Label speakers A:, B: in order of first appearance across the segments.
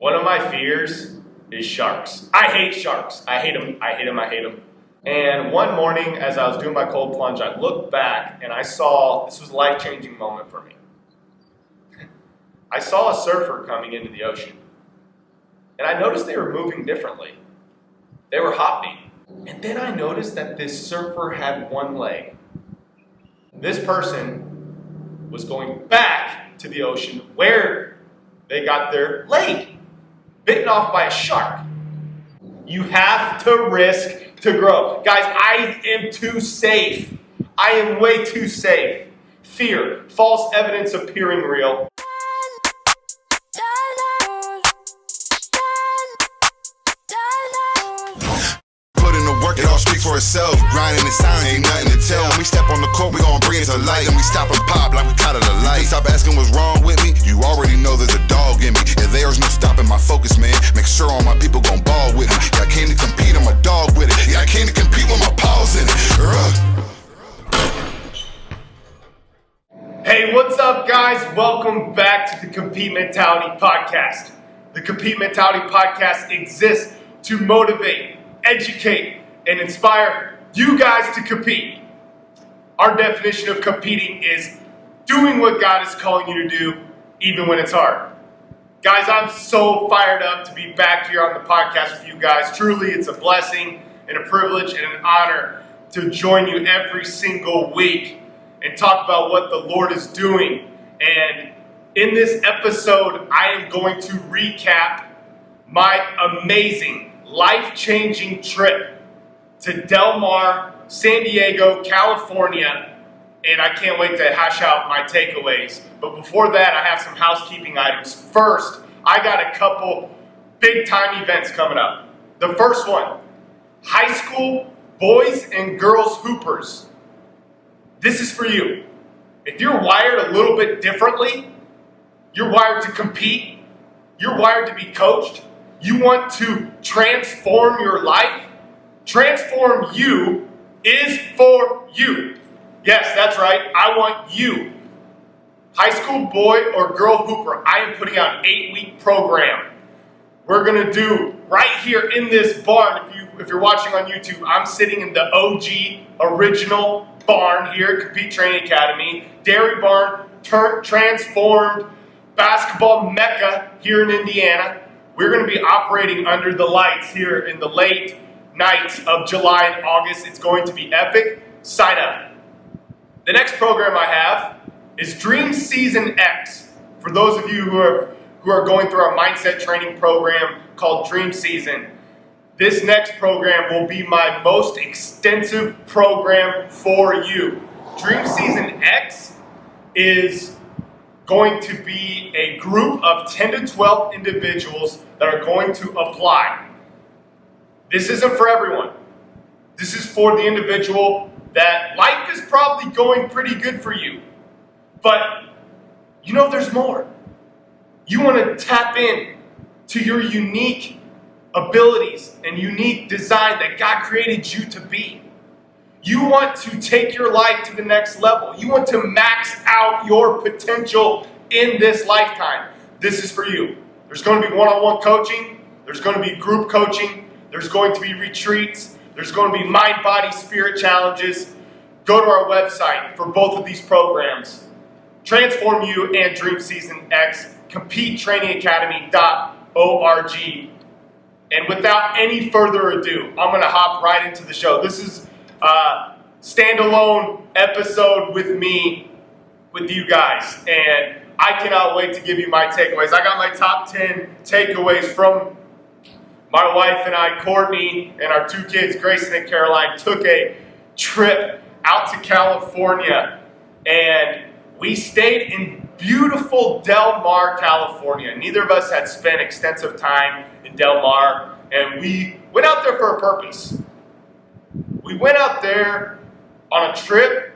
A: One of my fears is sharks. I hate sharks. I hate them. And one morning, as I was doing my cold plunge, I looked back and I saw, this was a life-changing moment for me. I saw a surfer coming into the ocean. And I noticed they were moving differently. They were hopping. And then I noticed that this surfer had one leg. This person was going back to the ocean where they got their leg bitten off by a shark. You have to risk to grow. Guys, I am too safe. I am way too safe. Fear, false evidence appearing real.
B: It all speaks for itself. Grinding in silence, ain't nothing to tell. When we step on the court, we gon' bring it to light. And we stop and pop like we caught it a light. Stop asking what's wrong with me. You already know there's a dog in me. And there's no stopping my focus, man. Make sure all my people gon' ball with me. Yeah, I came to compete, I'm a dog with it. Yeah, I came to compete with my paws in it.
A: Hey, what's up, guys? Welcome back to the Compete Mentality Podcast. The Compete Mentality Podcast exists to motivate, educate, and inspire you guys to compete. Our definition of competing is doing what God is calling you to do, even when it's hard. Guys, I'm so fired up to be back here on the podcast with you guys. Truly, it's a blessing and a privilege and an honor to join you every single week and talk about what the Lord is doing. And in this episode, I am going to recap my amazing, life-changing trip to Del Mar, San Diego, California, and I can't wait to hash out my takeaways. But before that, I have some housekeeping items. First, I got a couple big-time events coming up. The first one, high school boys and girls hoopers. This is for you. If you're wired a little bit differently, you're wired to compete, you're wired to be coached, you want to transform your life, Transform You is for you. Yes, that's right. I want you. High school boy or girl hooper, I am putting out an 8-week program. We're going to do right here in this barn. If you're watching on YouTube, I'm sitting in the OG original barn here at Compete Training Academy. Dairy barn, transformed basketball mecca here in Indiana. We're going to be operating under the lights here in the late nights of July and August. It's going to be epic. Sign up. The next program I have is Dream Season X. For those of you who are going through our mindset training program called Dream Season, this next program will be my most extensive program for you. Dream Season X is going to be a group of 10 to 12 individuals that are going to apply. This isn't for everyone. This is for the individual that life is probably going pretty good for you. But you know there's more. You want to tap in to your unique abilities and unique design that God created you to be. You want to take your life to the next level. You want to max out your potential in this lifetime. This is for you. There's going to be one-on-one coaching. There's going to be group coaching. There's going to be retreats. There's going to be mind, body, spirit challenges. Go to our website for both of these programs. Transform You and Dream Season X. CompeteTrainingAcademy.org. And without any further ado, I'm going to hop right into the show. This is a standalone episode with me, with you guys. And I cannot wait to give you my takeaways. I got my top 10 takeaways from my wife and I, Courtney, and our 2 kids, Grayson and Caroline, took a trip out to California. And we stayed in beautiful Del Mar, California. Neither of us had spent extensive time in Del Mar. And we went out there for a purpose. We went out there on a trip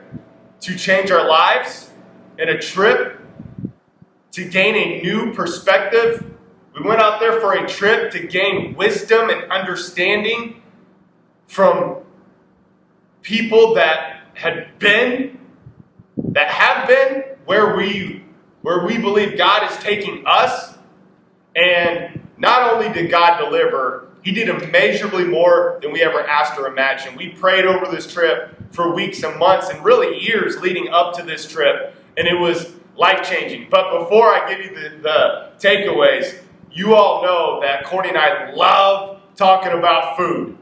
A: to change our lives, and a trip to gain a new perspective. We went out there for a trip to gain wisdom and understanding from people that have been where we believe God is taking us. And not only did God deliver, he did immeasurably more than we ever asked or imagined. We prayed over this trip for weeks and months and really years leading up to this trip, and it was life-changing. But before I give you the takeaways, you all know that Courtney and I love talking about food.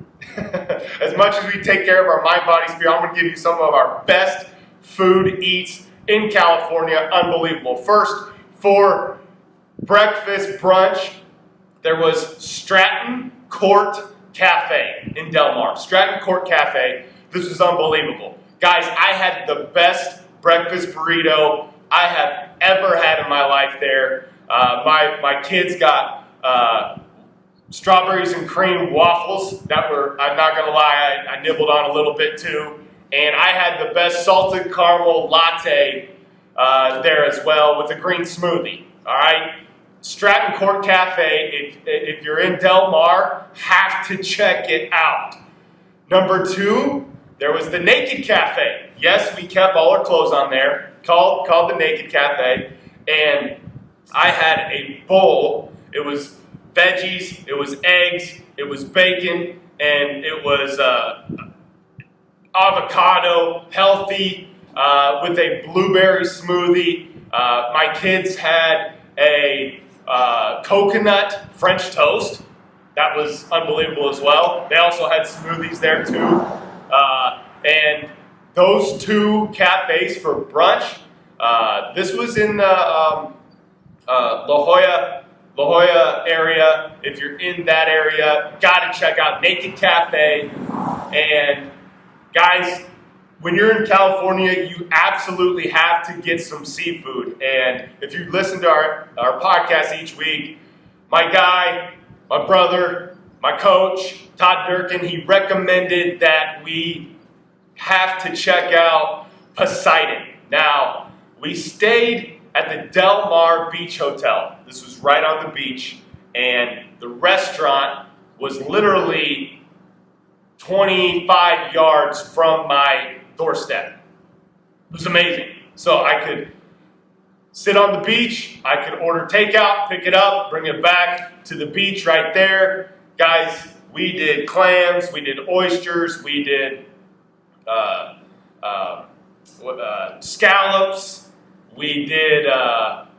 A: As much as we take care of our mind, body, spirit, I'm going to give you some of our best food eats in California. Unbelievable. First, for breakfast, brunch, there was Stratton Court Cafe in Del Mar. Stratton Court Cafe. This was unbelievable. Guys, I had the best breakfast burrito I have ever had in my life there. My kids got strawberries and cream waffles that were, I'm not going to lie, I nibbled on a little bit too. And I had the best salted caramel latte there as well with a green smoothie. All right? Stratton Court Cafe, if you're in Del Mar, have to check it out. Number 2, there was the Naked Cafe. Yes, we kept all our clothes on there, called the Naked Cafe. And I had a bowl. It was veggies, it was eggs, it was bacon, and it was avocado, healthy, with a blueberry smoothie. My kids had a coconut French toast. That was unbelievable as well. They also had smoothies there too. And those 2 cafes for brunch, this was in the La Jolla area. If you're in that area, gotta check out Naked Cafe. And guys, when you're in California, you absolutely have to get some seafood. And if you listen to our podcast each week, my guy, my brother, my coach, Todd Durkin, he recommended that we have to check out Poseidon. Now, we stayed at the Del Mar Beach Hotel. This was right on the beach, and the restaurant was literally 25 yards from my doorstep. It was amazing. So I could sit on the beach, I could order takeout, pick it up, bring it back to the beach right there. Guys, we did clams, we did oysters, we did scallops, we did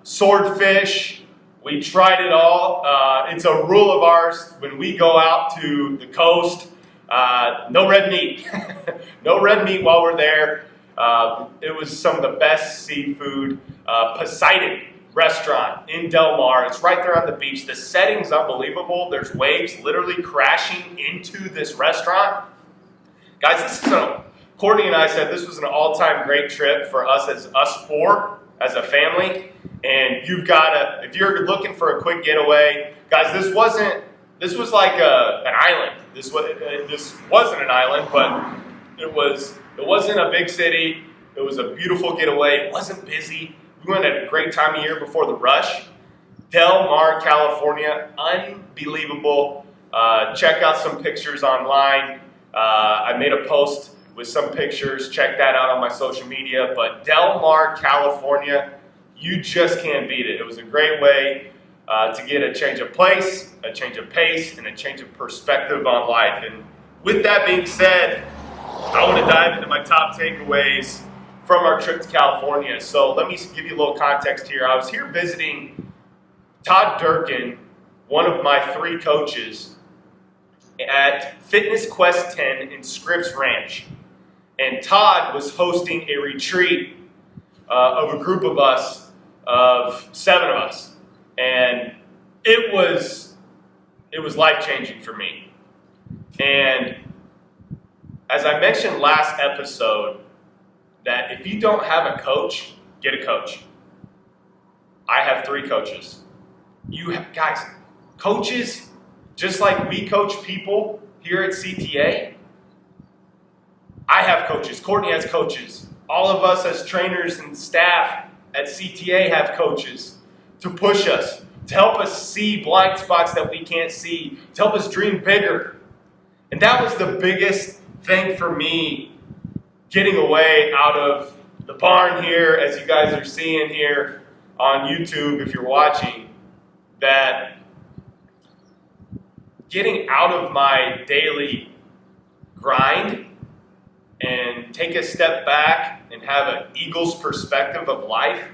A: swordfish. We tried it all. It's a rule of ours when we go out to the coast, no red meat. No red meat while we're there. It was some of the best seafood. Poseidon restaurant in Del Mar. It's right there on the beach. The setting's unbelievable. There's waves literally crashing into this restaurant. Guys, Courtney and I said this was an all-time great trip for us as a family. And you've got to, if you're looking for a quick getaway, guys, this was like an island. This wasn't an island, but it wasn't a big city. It was a beautiful getaway. It wasn't busy. We went at a great time of year before the rush. Del Mar, California, unbelievable. Check out some pictures online. I made a post with some pictures. Check that out on my social media. But Del Mar, California, you just can't beat it. It was a great way to get a change of place, a change of pace, and a change of perspective on life. And with that being said, I want to dive into my top takeaways from our trip to California. So let me give you a little context here. I was here visiting Todd Durkin, one of my 3 coaches, at Fitness Quest 10 in Scripps Ranch. And Todd was hosting a retreat of a group of us, of 7 of us. And it was life-changing for me. And as I mentioned last episode, that if you don't have a coach, get a coach. I have 3 coaches. Guys, coaches, just like we coach people here at CTA, I have coaches. Courtney has coaches. All of us as trainers and staff at CTA have coaches to push us, to help us see blind spots that we can't see, to help us dream bigger. And that was the biggest thing for me getting away out of the barn here, as you guys are seeing here on YouTube if you're watching, that getting out of my daily grind and take a step back and have an eagle's perspective of life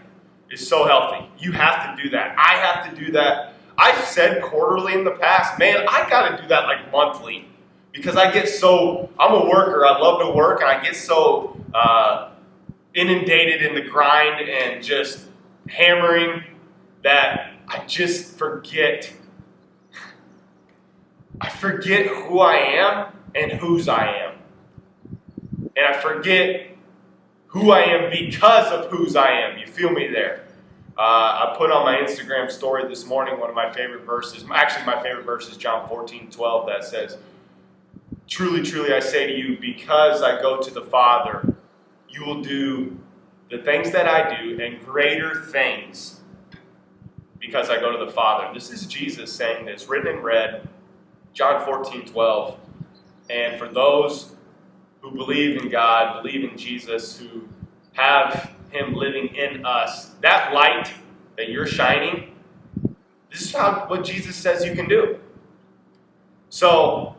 A: is so healthy. You have to do that. I have to do that. I've said quarterly in the past, man, I got to do that like monthly because I'm a worker. I love to work, and I get so inundated in the grind and just hammering that I just forget. I forget who I am and whose I am. And I forget who I am because of whose I am. You feel me there? I put on my Instagram story this morning one of my favorite verses. Actually, my favorite verse is John 14:12 that says, "Truly, truly, I say to you, because I go to the Father, you will do the things that I do and greater things because I go to the Father." This is Jesus saying this, written in red, John 14:12. And for those who believe in God, believe in Jesus, who have Him living in us, that light that you're shining, this is what Jesus says you can do. So,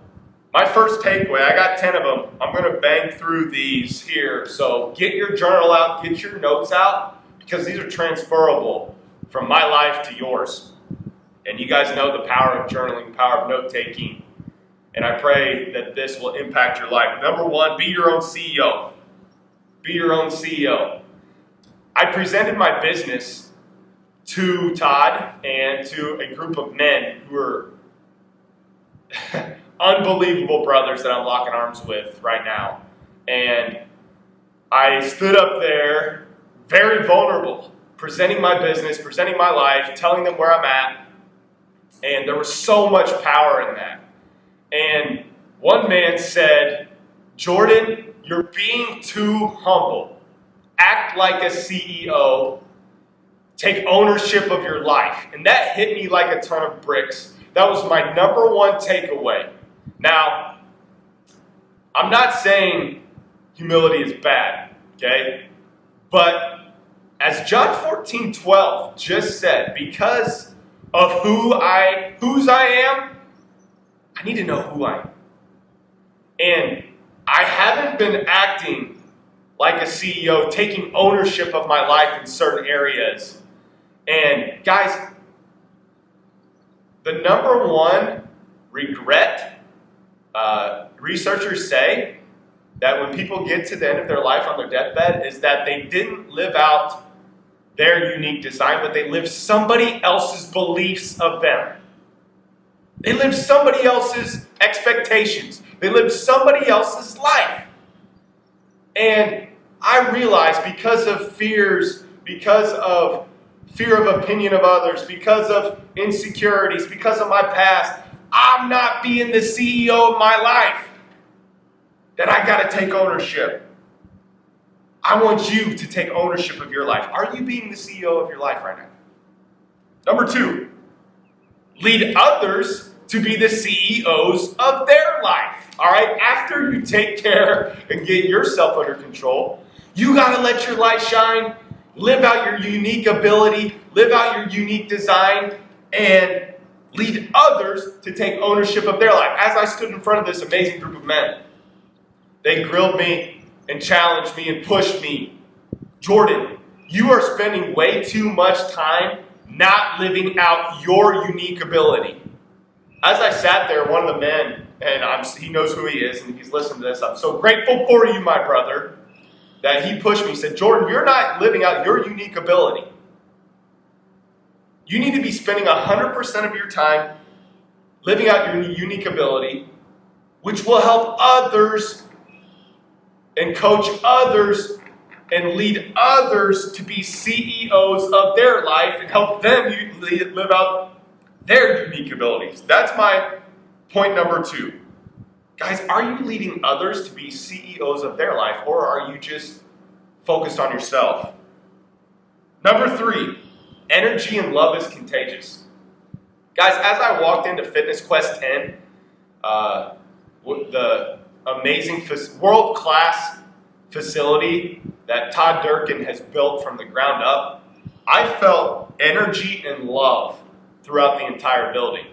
A: my first takeaway, I got 10 of them. I'm going to bang through these here. So, get your journal out, get your notes out, because these are transferable from my life to yours. And you guys know the power of journaling, the power of note-taking. And I pray that this will impact your life. Number one, be your own CEO. Be your own CEO. I presented my business to Todd and to a group of men who are unbelievable brothers that I'm locking arms with right now. And I stood up there, very vulnerable, presenting my business, presenting my life, telling them where I'm at. And there was so much power in that. And one man said, "Jordan, you're being too humble. Act like a CEO. Take ownership of your life." And that hit me like a ton of bricks. That was my number one takeaway. Now, I'm not saying humility is bad, okay? But as John 14:12 just said, because of whose I am, I need to know who I am. And I haven't been acting like a CEO, taking ownership of my life in certain areas. And guys, the number one regret, researchers say that when people get to the end of their life on their deathbed is that they didn't live out their unique design, but they lived somebody else's beliefs of them. They lived somebody else's expectations. They lived somebody else's life. And I realized because of fears, because of fear of opinion of others, because of insecurities, because of my past, I'm not being the CEO of my life. That I got to take ownership. I want you to take ownership of your life. Are you being the CEO of your life right now? Number two, lead others to be the CEOs of their life. All right? After you take care and get yourself under control, you got to let your light shine, live out your unique ability, live out your unique design, and lead others to take ownership of their life. As I stood in front of this amazing group of men, they grilled me and challenged me and pushed me. "Jordan, you are spending way too much time not living out your unique ability." As I sat there, one of the men, and he knows who he is, and if he's listening to this, I'm so grateful for you, my brother, that he pushed me. He said, "Jordan, you're not living out your unique ability. You need to be spending 100% of your time living out your unique ability, which will help others and coach others and lead others to be CEOs of their life and help them live out their unique abilities." That's my point number two. Guys, are you leading others to be CEOs of their life, or are you just focused on yourself? Number three, energy and love is contagious. Guys, as I walked into Fitness Quest 10, the amazing world-class facility that Todd Durkin has built from the ground up, I felt energy and love throughout the entire building.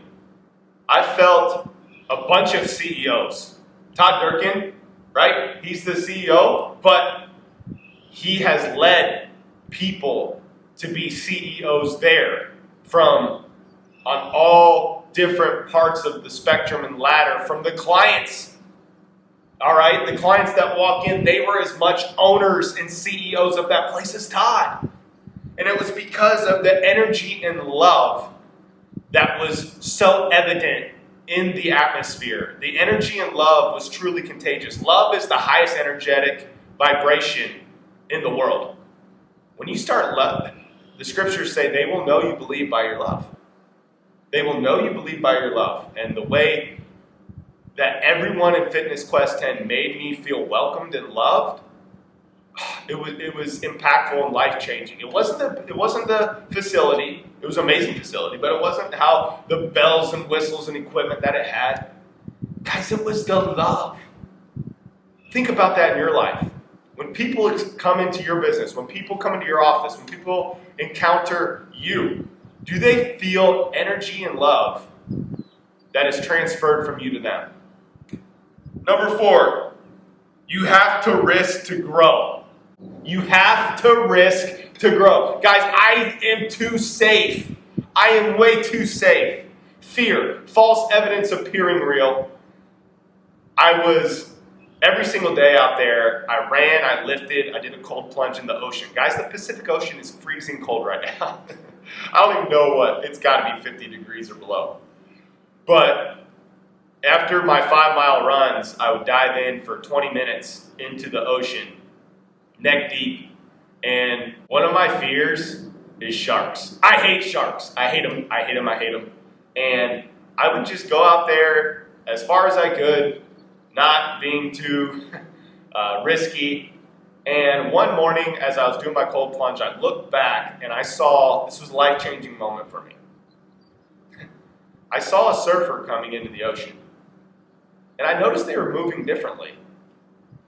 A: I felt a bunch of CEOs. Todd Durkin, right? He's the CEO, but he has led people to be CEOs there from on all different parts of the spectrum and ladder, from the clients. All right, the clients that walk in, they were as much owners and CEOs of that place as Todd. And it was because of the energy and love that was so evident in the atmosphere. The energy and love was truly contagious. Love is the highest energetic vibration in the world. When you start love, the scriptures say they will know you believe by your love. They will know you believe by your love. And the way that everyone in Fitness Quest 10 made me feel welcomed and loved, it was impactful and life-changing. It wasn't the facility. It was an amazing facility, but it wasn't how the bells and whistles and equipment that it had. Guys, it was the love. Think about that in your life. When people come into your business, when people come into your office, when people encounter you, do they feel energy and love that is transferred from you to them? Number 4, you have to risk to grow. You have to risk to grow. Guys, I am too safe. I am way too safe. Fear, false evidence appearing real. I was every single day out there. I ran, I lifted, I did a cold plunge in the ocean. Guys, the Pacific Ocean is freezing cold right now. I don't even know what, it's got to be 50 degrees or below. But after my 5-mile runs, I would dive in for 20 minutes into the ocean, neck deep. And one of my fears is sharks. I hate sharks. I hate them. I hate them. I hate them. And I would just go out there as far as I could, not being too risky. And one morning, as I was doing my cold plunge, I looked back and I saw, this was a life-changing moment for me. I saw a surfer coming into the ocean. And I noticed they were moving differently.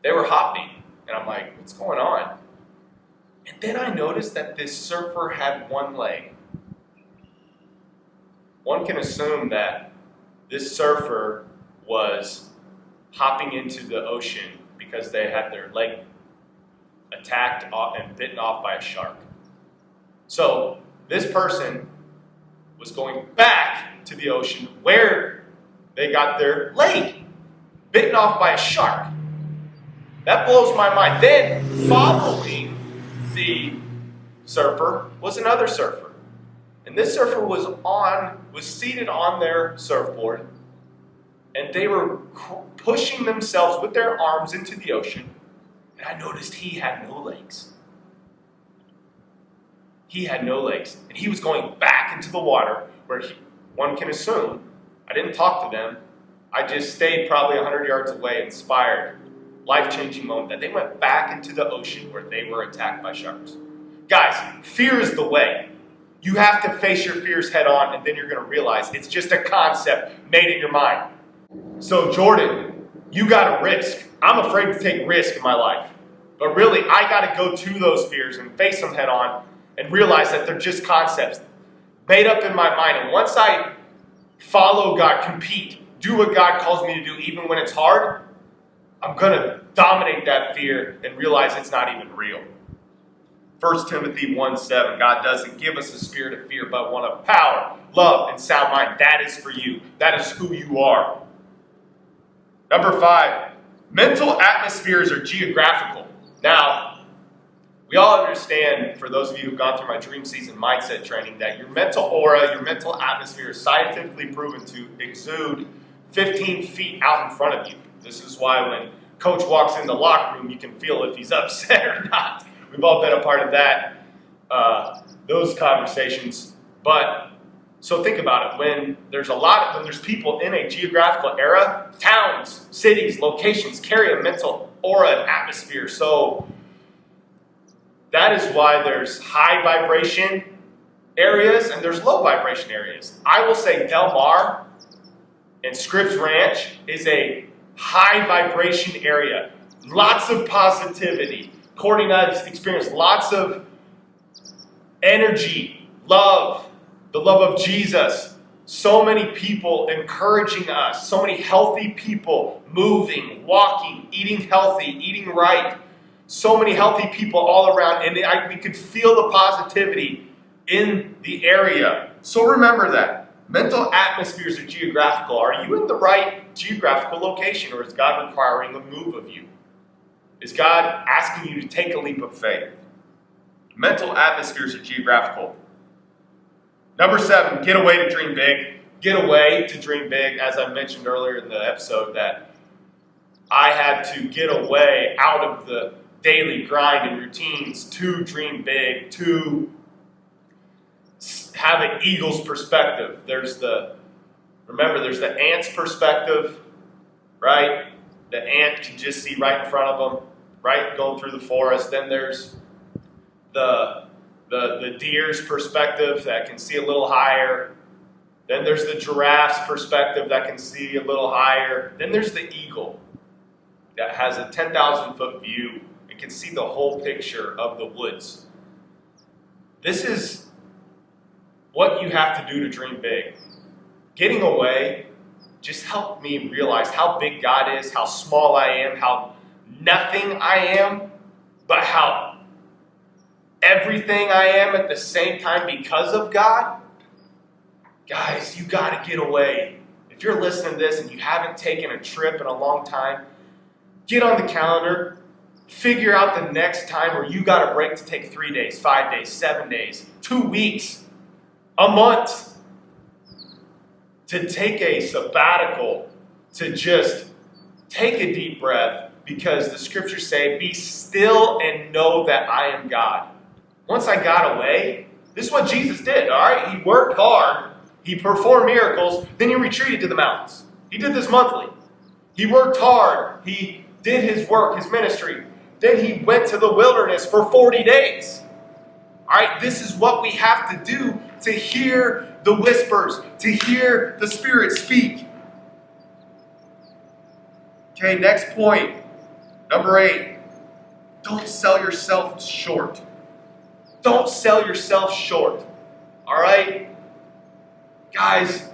A: They were hopping. And I'm like, what's going on? And then I noticed that this surfer had one leg. One can assume that this surfer was hopping into the ocean because they had their leg attacked and bitten off by a shark. So this person was going back to the ocean where they got their leg bitten off by a shark. That blows my mind. Then following the surfer was another surfer. And this surfer was seated on their surfboard, and they were pushing themselves with their arms into the ocean. And I noticed he had no legs. He had no legs. And he was going back into the water where one can assume, I didn't talk to them. I just stayed probably 100 yards away, inspired. Life-changing moment that they went back into the ocean where they were attacked by sharks. Guys, fear is the way. You have to face your fears head on, and then you're going to realize it's just a concept made in your mind. So Jordan, you got to risk. I'm afraid to take risk in my life. But really, I got to go to those fears and face them head on and realize that they're just concepts made up in my mind. And once I follow God, compete, do what God calls me to do, even when it's hard, I'm going to dominate that fear and realize it's not even real. 1 Timothy 1:7, God doesn't give us a spirit of fear, but one of power, love, and sound mind. That is for you. That is who you are. Number 5, mental atmospheres are geographical. Now, we all understand, for those of you who've gone through my Dream Season mindset training, that your mental aura, your mental atmosphere is scientifically proven to exude 15 feet out in front of you. This is why when coach walks in the locker room, you can feel if he's upset or not. We've all been a part of that, those conversations. But so think about it. When there's people in a geographical area, towns, cities, locations carry a mental aura and atmosphere. So that is why there's high vibration areas and there's low vibration areas. I will say Del Mar and Scripps Ranch is a high vibration area. Lots of positivity. Courtney and I have experienced lots of energy, love, the love of Jesus. So many people encouraging us, so many healthy people moving, walking, eating healthy, eating right. So many healthy people all around, and we could feel the positivity in the area. So remember that. Mental atmospheres are geographical. Are you in the right geographical location, or is God requiring a move of you? Is God asking you to take a leap of faith? Mental atmospheres are geographical. Number 7, get away to dream big. Get away to dream big. As I mentioned earlier in the episode, that I had to get away out of the daily grind and routines to dream big, to have an eagle's perspective. There's the ant's perspective, right? The ant can just see right in front of them, right, going through the forest. Then there's the deer's perspective that can see a little higher. Then there's the giraffe's perspective that can see a little higher. Then there's the eagle that has a 10,000-foot view and can see the whole picture of the woods. This is what you have to do to dream big. Getting away just helped me realize how big God is, how small I am, how nothing I am, but how everything I am at the same time because of God. Guys, you got to get away. If you're listening to this and you haven't taken a trip in a long time, get on the calendar, figure out the next time where you got a break to take 3 days, 5 days, 7 days, 2 weeks, a month, to take a sabbatical, to just take a deep breath, because the scriptures say, be still and know that I am God. Once I got away, this is what Jesus did, all right? He worked hard, he performed miracles, then he retreated to the mountains. He did this monthly. He worked hard, he did his work, his ministry. Then he went to the wilderness for 40 days. All right, this is what we have to do to hear the whispers, to hear the Spirit speak. Okay, next point. Number 8. Don't sell yourself short. Don't sell yourself short. All right? Guys,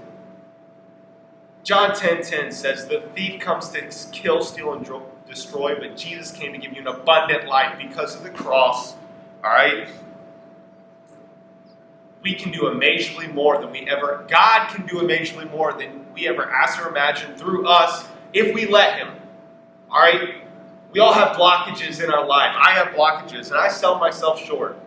A: John 10:10 says, the thief comes to kill, steal, and destroy, but Jesus came to give you an abundant life because of the cross. All right? We can do immeasurably more than God can do immeasurably more than we ever ask or imagine through us if we let Him. All right? We all have blockages in our life. I have blockages, and I sell myself short.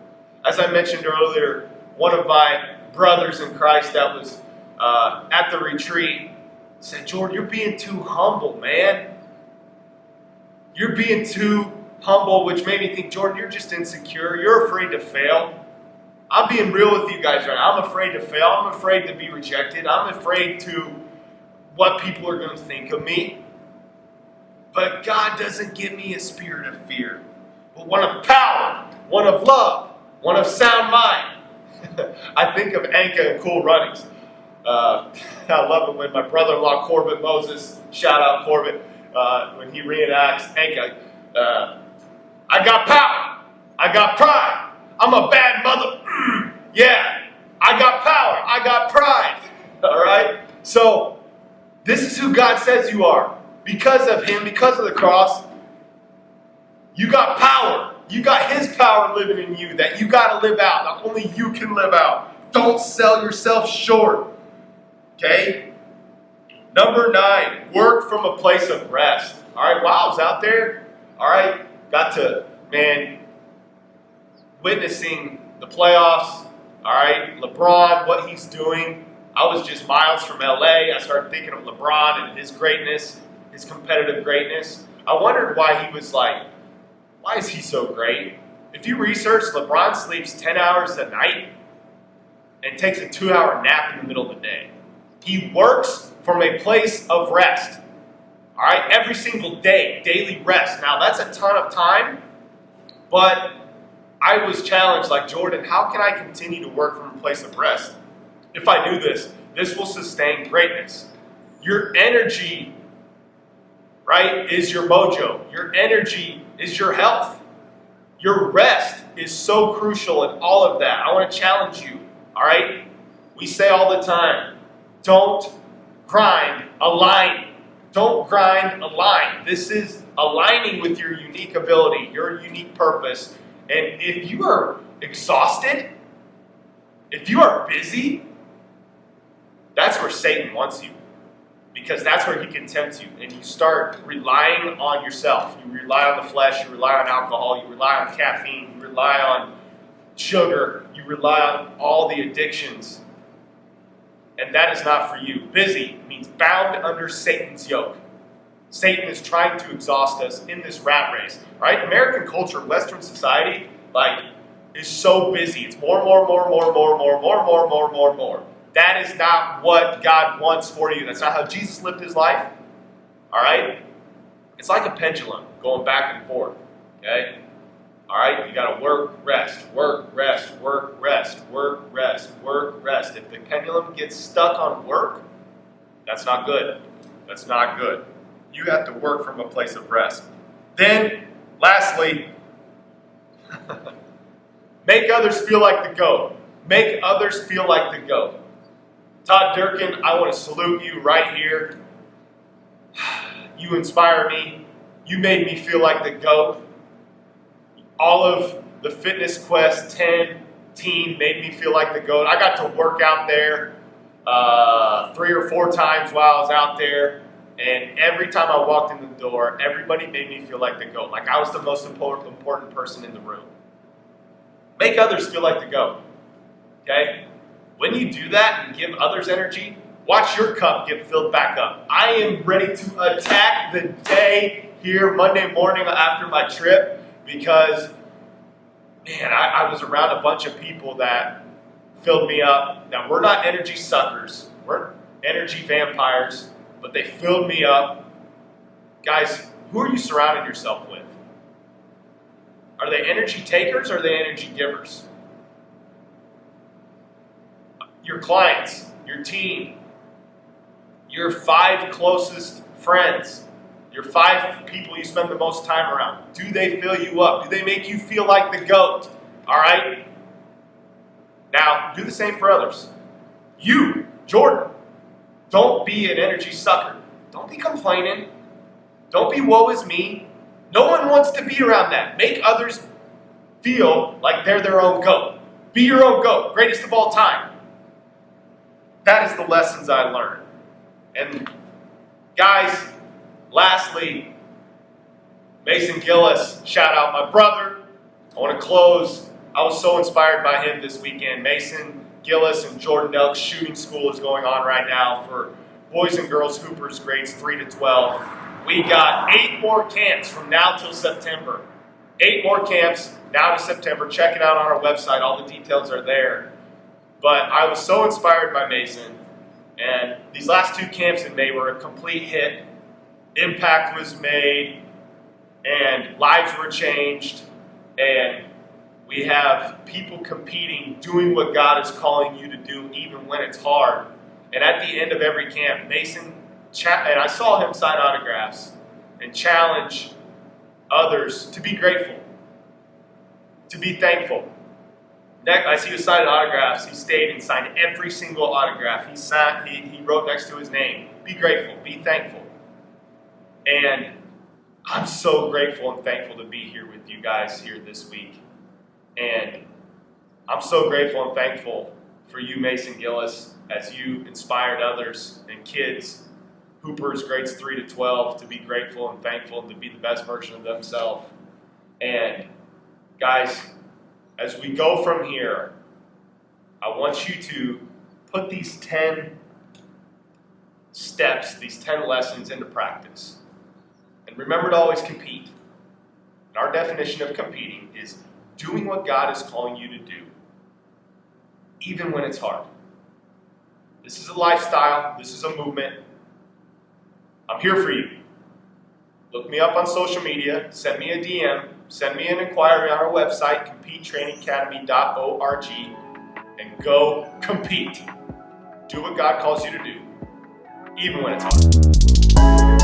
A: As I mentioned earlier, one of my brothers in Christ that was at the retreat said, Jordan, you're being too humble, man. You're being too humble, which made me think, Jordan, you're just insecure. You're afraid to fail. I'm being real with you guys right now. I'm afraid to fail. I'm afraid to be rejected. I'm afraid to what people are going to think of me. But God doesn't give me a spirit of fear, but one of power, one of love, one of sound mind. I think of Anka and Cool Runnings. I love it when my brother-in-law Corbett Moses, shout out Corbett, when he reenacts Anka, I got power, I got pride, I'm a bad mother. Yeah, I got power, I got pride. All right? So, this is who God says you are. Because of Him, because of the cross, you got power. You got His power living in you that you got to live out, that only you can live out. Don't sell yourself short. Okay? Number 9, work from a place of rest. All right, while I was out there, all right, got to, witnessing the playoffs, all right, LeBron, what he's doing. I was just miles from LA. I started thinking of LeBron and his greatness, his competitive greatness. I wondered why he was like, why is he so great? If you research, LeBron sleeps 10 hours a night and takes a 2-hour nap in the middle of the day. He works from a place of rest. All right, every single day, daily rest. Now, that's a ton of time, but I was challenged like, Jordan, how can I continue to work from a place of rest? If I do this, this will sustain greatness. Your energy, right, is your mojo. Your energy is your health. Your rest is so crucial in all of that. I want to challenge you, all right? We say all the time, Don't grind, align. Don't grind, align. This is aligning with your unique ability, your unique purpose. And if you are exhausted, if you are busy, that's where Satan wants you. Because that's where he can tempt you. And you start relying on yourself. You rely on the flesh, you rely on alcohol, you rely on caffeine, you rely on sugar, you rely on all the addictions. And that is not for you. Busy means bound under Satan's yoke. Satan is trying to exhaust us in this rat race, right? American culture, Western society, is so busy. It's more. That is not what God wants for you. That's not how Jesus lived his life. All right? It's like a pendulum going back and forth. Okay? All right? You got to work, rest, work, rest, work, rest, work, rest, work, rest. If the pendulum gets stuck on work, that's not good. That's not good. You have to work from a place of rest. Then, lastly, make others feel like the GOAT. Make others feel like the GOAT. Todd Durkin, I want to salute you right here. You inspire me. You made me feel like the GOAT. All of the Fitness Quest 10 team made me feel like the GOAT. I got to work out there 3 or 4 times while I was out there. And every time I walked in the door, everybody made me feel like the GOAT. Like I was the most important person in the room. Make others feel like the GOAT. Okay? When you do that and give others energy, watch your cup get filled back up. I am ready to attack the day here Monday morning after my trip because, man, I was around a bunch of people that filled me up. Now, we're not energy suckers. We're energy vampires, but they filled me up. Guys, who are you surrounding yourself with? Are they energy takers or are they energy givers? Your clients, your team, your 5 closest friends, your 5 people you spend the most time around. Do they fill you up? Do they make you feel like the GOAT? All right? Now, do the same for others. You, Jordan, don't be an energy sucker. Don't be complaining. Don't be woe is me. No one wants to be around that. Make others feel like they're their own GOAT. Be your own GOAT, greatest of all time. That is the lessons I learned. And guys, lastly, Mason Gillis, shout out my brother. I want to close. I was so inspired by him this weekend. Mason Gillis and Jordan Delks shooting school is going on right now for boys and girls hoopers grades 3 to 12. We got 8 more camps from now till September. 8 more camps now to September. Check it out on our website. All the details are there. But I was so inspired by Mason, and these last 2 camps in May were a complete hit. Impact was made, and lives were changed, and we have people competing, doing what God is calling you to do, even when it's hard. And at the end of every camp, Mason, and I saw him sign autographs and challenge others to be grateful, to be thankful. As he was signing autographs, he stayed and signed every single autograph. He wrote next to his name, be grateful, be thankful. And I'm so grateful and thankful to be here with you guys here this week. And I'm so grateful and thankful for you, Mason Gillis, as you inspired others and kids, hoopers grades 3 to 12, to be grateful and thankful and to be the best version of themselves. And guys, as we go from here, I want you to put these 10 steps, these 10 lessons into practice. And remember to always compete. And our definition of competing is doing what God is calling you to do, even when it's hard. This is a lifestyle. This is a movement. I'm here for you. Look me up on social media. Send me a DM. Send me an inquiry on our website, competetrainingacademy.org, and go compete. Do what God calls you to do, even when it's hard.